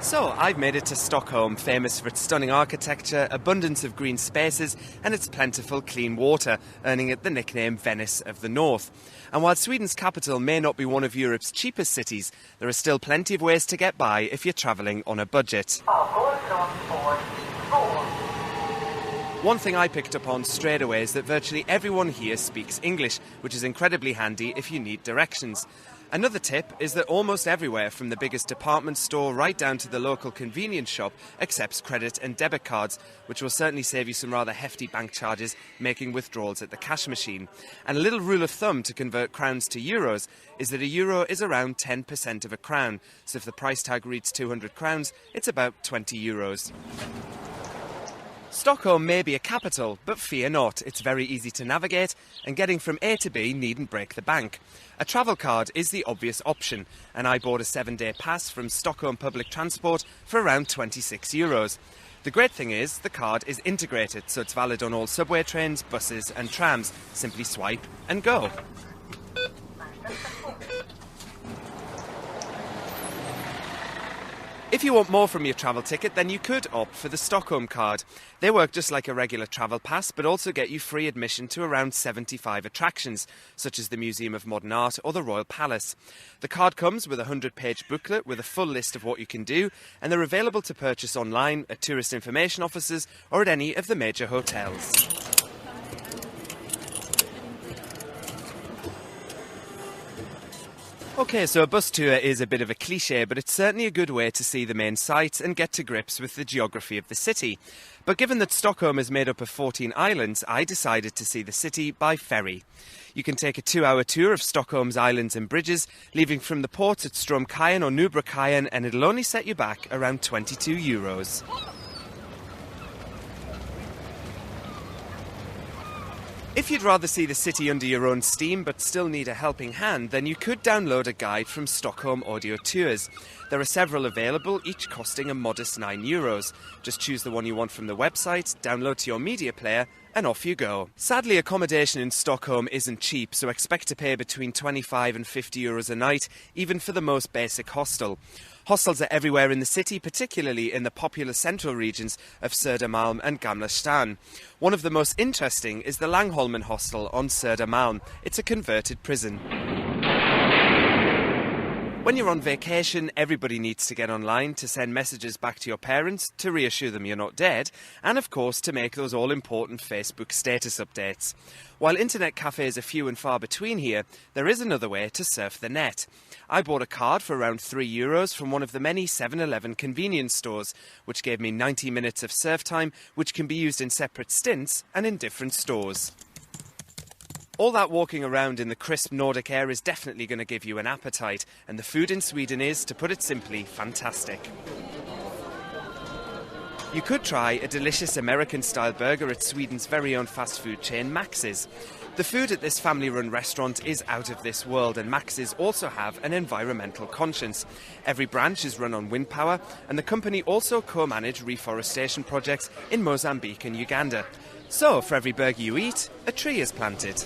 So, I've made it to Stockholm, famous for its stunning architecture, abundance of green spaces, and its plentiful clean water, earning it the nickname Venice of the North. And while Sweden's capital may not be one of Europe's cheapest cities, there are still plenty of ways to get by if you're travelling on a budget. One thing I picked up on straight away is that virtually everyone here speaks English, which is incredibly handy if you need directions. Another tip is that almost everywhere, from the biggest department store right down to the local convenience shop, accepts credit and debit cards, which will certainly save you some rather hefty bank charges making withdrawals at the cash machine. And a little rule of thumb to convert crowns to euros is that a euro is around 10% of a crown. So if the price tag reads 200 crowns, it's about 20 euros. Stockholm may be a capital, but fear not, it's very easy to navigate, and getting from A to B needn't break the bank. A travel card is the obvious option, and I bought a 7-day pass from Stockholm Public Transport for around 26 euros. The great thing is, the card is integrated, so it's valid on all subway trains, buses and trams. Simply swipe and go. If you want more from your travel ticket, then you could opt for the Stockholm card. They work just like a regular travel pass, but also get you free admission to around 75 attractions, such as the Museum of Modern Art or the Royal Palace. The card comes with a 100-page booklet with a full list of what you can do, and they're available to purchase online at tourist information offices or at any of the major hotels. OK, so a bus tour is a bit of a cliché, but it's certainly a good way to see the main sights and get to grips with the geography of the city. But given that Stockholm is made up of 14 islands, I decided to see the city by ferry. You can take a 2-hour tour of Stockholm's islands and bridges, leaving from the ports at Strömkajen or Nybrokajen, and it'll only set you back around 22 euros. If you'd rather see the city under your own steam but still need a helping hand, then you could download a guide from Stockholm Audio Tours. There are several available, each costing a modest 9 euros. Just choose the one you want from the website, download to your media player, and off you go. Sadly, accommodation in Stockholm isn't cheap, so expect to pay between 25 and 50 euros a night, even for the most basic hostel. Hostels are everywhere in the city, particularly in the popular central regions of Södermalm and Gamla Stan. One of the most interesting is the Langholmen hostel on Södermalm. It's a converted prison. When you're on vacation, everybody needs to get online to send messages back to your parents, to reassure them you're not dead, and of course to make those all-important Facebook status updates. While internet cafes are few and far between here, there is another way to surf the net. I bought a card for around 3 euros from one of the many 7-Eleven convenience stores, which gave me 90 minutes of surf time, which can be used in separate stints and in different stores. All that walking around in the crisp Nordic air is definitely going to give you an appetite, and the food in Sweden is, to put it simply, fantastic. You could try a delicious American-style burger at Sweden's very own fast food chain Max's. The food at this family-run restaurant is out of this world, and Max's also have an environmental conscience. Every branch is run on wind power, and the company also co-manage reforestation projects in Mozambique and Uganda. So, for every burger you eat, a tree is planted.